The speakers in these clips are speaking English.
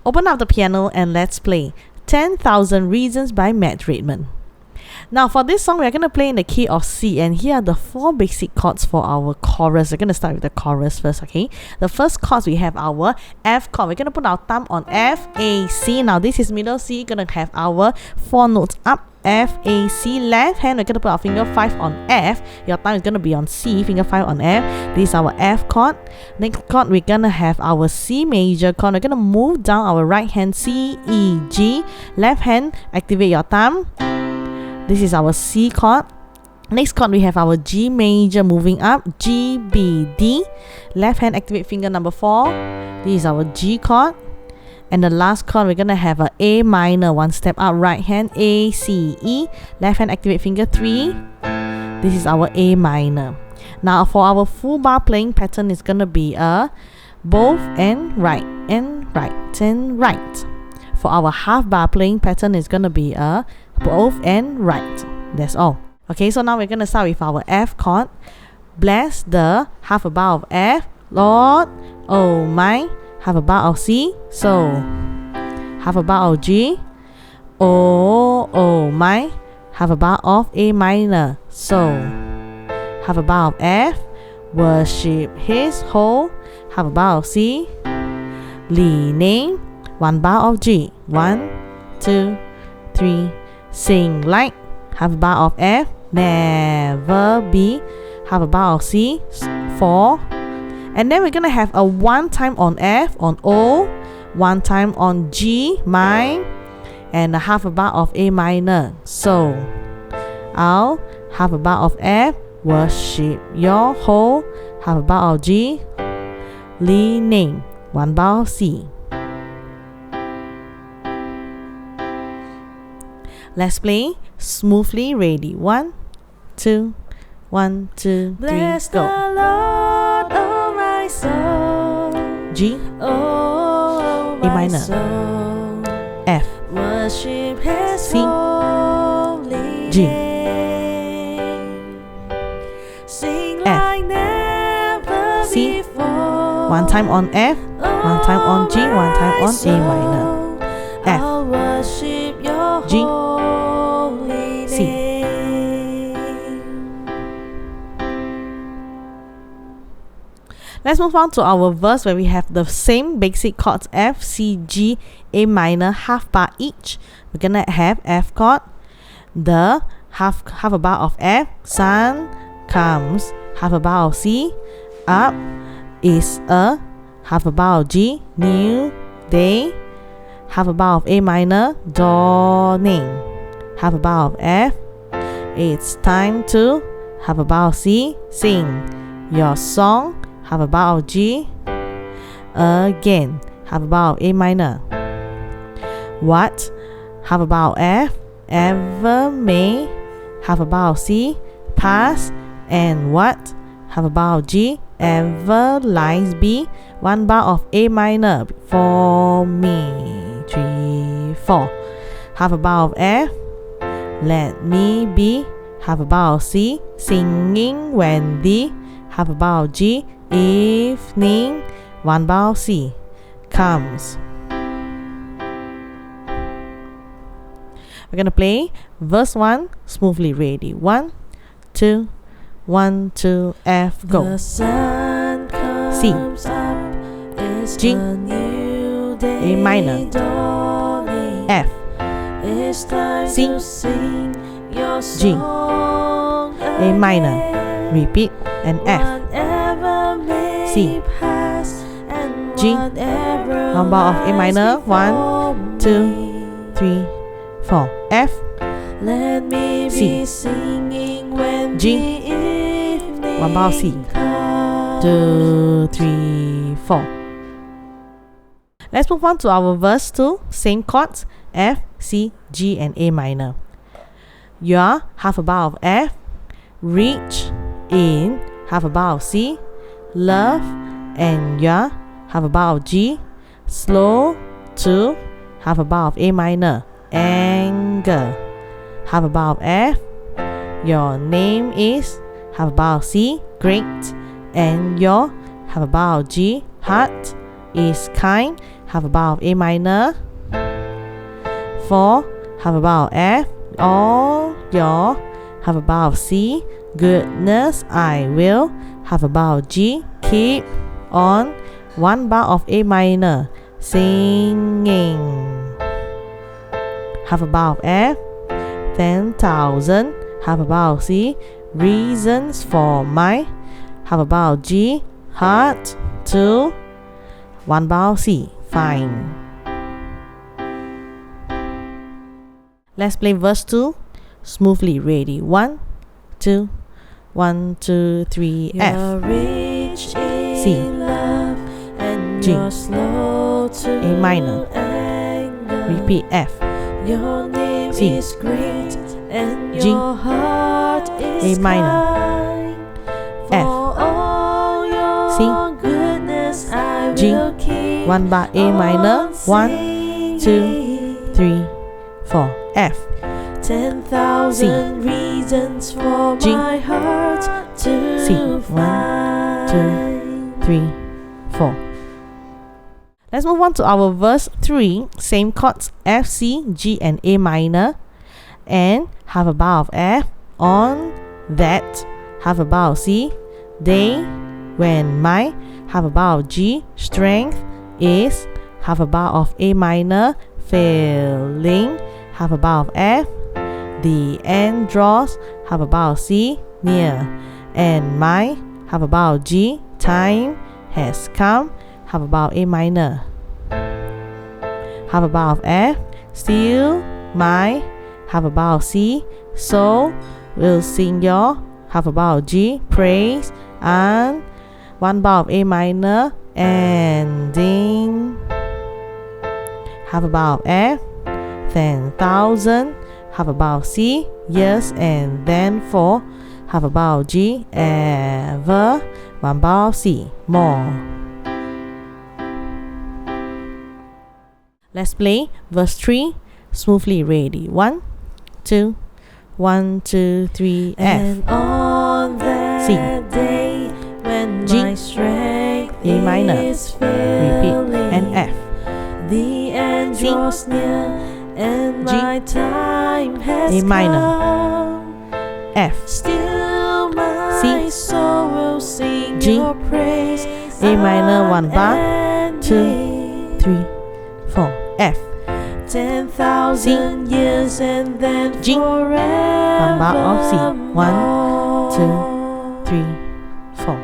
Open up the piano and let's play 10,000 Reasons by Matt Redman. Now for this song, we're going to play in the key of C, and here are the 4 basic chords for our chorus. We're going to start with the chorus first, okay? The first chords, we have our F chord. We're going to put our thumb on F, A, C. Now this is middle C. Going to have our 4 notes up, F, A, C. Left hand, we're going to put our finger 5 on F. Your thumb is going to be on C, finger 5 on F. This is our F chord. Next chord, we're going to have our C major chord. We're going to move down our right hand, C, E, G. Left hand, activate your thumb. This is our C chord. Next chord, we have our G major moving up, G, B, D. Left hand, activate finger number 4. This is our G chord. And the last chord, we're going to have a A minor, 1 step up, right hand, A, C, E. Left hand, activate finger 3. This is our A minor. Now for our full bar playing pattern, it's going to be a both and right, and right, and right. For our half bar playing pattern, it's going to be a both and right. That's all. Okay, so now we're going to start with our F chord. Bless the half a bar of F, Lord, oh my. Half a bar of C, so. Half a bar of G, oh my. Half a bar of A minor, so. Half a bar of F, worship his whole. Half a bar of C, leaning. 1 bar of G, 1, 2, 3. Sing like. Half a bar of F, never be. Half a bar of C, 4. And then we're going to have a 1 time on F, on O, 1 time on G, my, and a half a bar of A minor. So, I'll half a bar of F, worship your whole, half a bar of G, leaning, 1 bar of C. Let's play smoothly, ready. 1, 2, 1, 2, 3, Bless go. The Lord, oh my soul. G, Oh, A minor, soul. F, Worship his C, holy G, name. Sing F, like never C, before. 1 time on F, 1 time on G, 1 time on A minor. F, I'll worship your G, holy C. name. Let's move on to our verse where we have the same basic chords F, C, G, A minor, half bar each. We're gonna have F chord, the half a bar of F, sun comes, half a bar of C, up is a half a bar of G, new day, half a bar of A minor, dawning, half a bar of F, it's time to, half a bar of C, sing your song, half a bar of G, again, half a bar of A minor. What? Half a bar of F, ever may, half a bar of C, pass, and what? Half a bar of G, ever lies be, 1 bar of A minor, for me, 3, 4. Half a bar of F, let me be, half a bar of C, singing Wendy, half a bar of G, evening, 1 bar of C, comes. We're going to play verse 1 smoothly, ready. 1, 2, 1, 2, F, go. The sun comes up, it's G, a new day A minor, dawning. F, It's time C, to sing your G, song A minor, repeat, and F, Whatever may C, pass, and G, whatever 1 bar of A minor, lies 1, before 2, me. 3, 4, F, Let me C, be singing when G, the evening 1 bar of C, comes. 2, 3, 4. Let's move on to our verse 2, same chords, F, C, G, and A minor. Your half a bar of F, reach in, half a bar of C, love, and your half a bar of G, slow to, half a bar of A minor, anger, half a bar of F, your name is, half a bar of C, great, and your half a bar of G, heart is kind, half a bar of A minor. 4, half a bar of F. All your, half a bar of C. Goodness, I will, half a bar of G. Keep on, 1 bar of A minor. Singing, half a bar of F. 10,000, half a bar of C. Reasons for my, half a bar of G. Heart to 1 bar of C. Fine. Let's play verse 2 smoothly. Ready? 1, 2, 1, 2, 3, F. You're rich in C. love and G. you're slow to A minor. anger. Repeat F. Your name C. is great and G. your heart is A minor. kind. F. For all your C. goodness I G. will keep 1 bar A minor. on 1, 2, singing. 3, 4, F. 10,000 reasons for G. my heart to C. 1, find. 2, 3, 4. Let's move on to our verse 3. Same chords F, C, G and A minor. And half a bar of F. On that, half a bar of C. Day, when my, half a bar of G. Strength is, half a bar of A minor. Failing, half a bar of F. The end draws, half a bar of C. Near, and my, half a bar of G. Time has come, half a bar of A minor. Half a bar of F. Still, my, half a bar of C. So, we'll sing your, half a bar of G. Praise, and 1 bar of A minor. Ending, half a bar of F. 10,000, half a bar of C. Yes, and then 4, half a bar of G. Ever, 1 bar of C. More. Let's play verse 3 smoothly. Ready? 1, 2, 1, 2, 3, F. And on that C. day when G. my strength A minor. is Repeat, failing, and F. the end C. draws near and G. my time has A minor. come. F. Still my C. soul will sing G. your praise. A minor, 1 bar. 2, Unending. 3, 4, F. 10,000 years and then G. forever. 1 bar of C. 1, 2, 3, 4.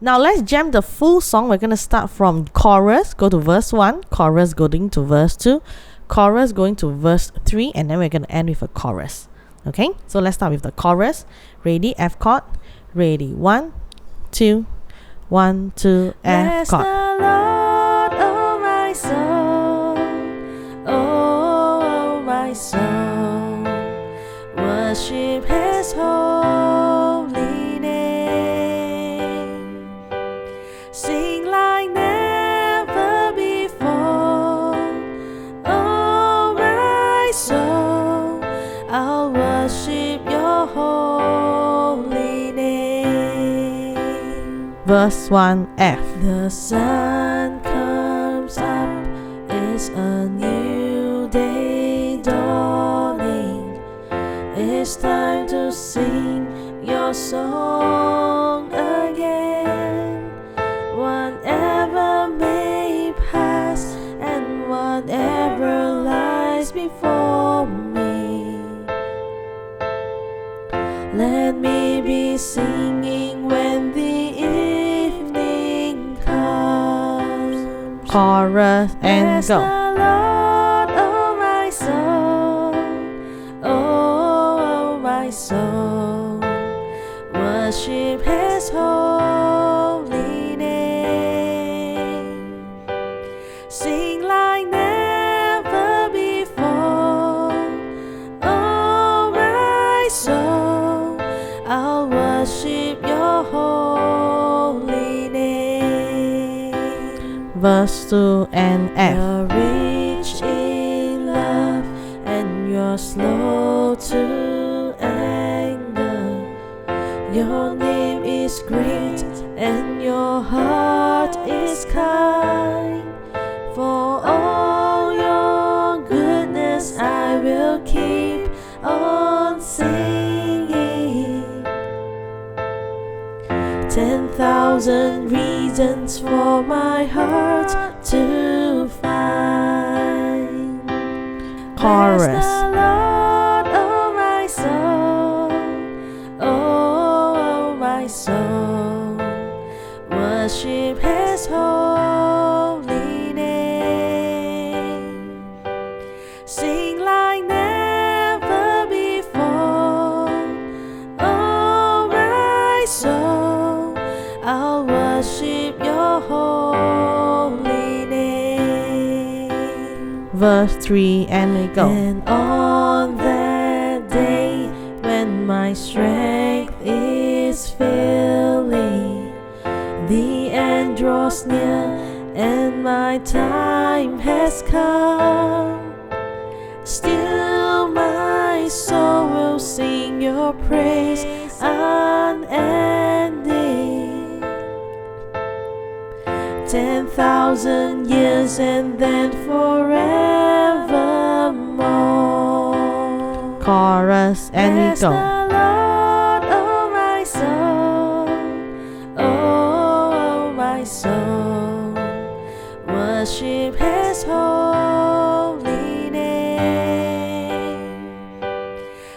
Now let's jam the full song. We're going to start from chorus, go to verse 1, chorus going to verse 2, chorus going to verse 3, and then we're going to end with a chorus. Okay, so let's start with the chorus. Ready? F chord. Ready? 1, 2, 1, 2, F Bless chord. the Lord, oh my soul, oh my soul, worship His holy name. Sing like never before, oh my soul, I'll worship your holy name. Verse 1, F. The sun comes up, it's a new day dawning. It's time to sing your song again. Whatever may pass and whatever lies before me, let me be singing when the evening comes. Chorus and Bless go. the Lord, oh my soul, oh my soul, worship His holy name. Sing like never before, oh my soul, I'll worship your holy name. Verse 2 and F. You're rich in love and you're slow to anger. Your name is great and your heart is kind. For all your goodness I will keep on singing. 10,000 reasons for my heart to find. Chorus. Bless the Lord, oh my soul, oh my soul. Worship His holy name. Sing like never before, oh my soul. I'll worship your holy name. Verse 3 and we go. And on that day when my strength is failing, the end draws near and my time has come, still my soul will sing your praise unending. 10,000 years and then forevermore. Chorus and we Bless go. the Lord, oh my soul, oh my soul. Worship His holy name.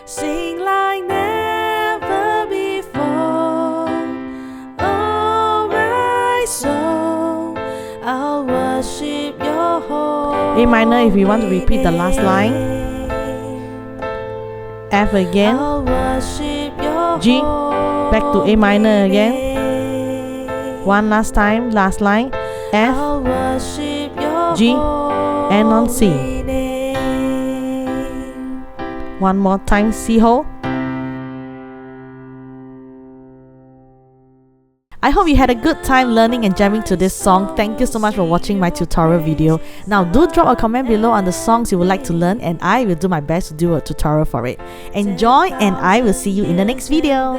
Sing like never before, oh my soul. I'll worship your holy A minor if you want to repeat the last line. F again. I'll worship your G. Back to A minor again. name. One last time, last line. F, I'll worship your G, and on C. holy name. One more time, C whole. I hope you had a good time learning and jamming to this song. Thank you so much for watching my tutorial video. Now do drop a comment below on the songs you would like to learn and I will do my best to do a tutorial for it. Enjoy and I will see you in the next video.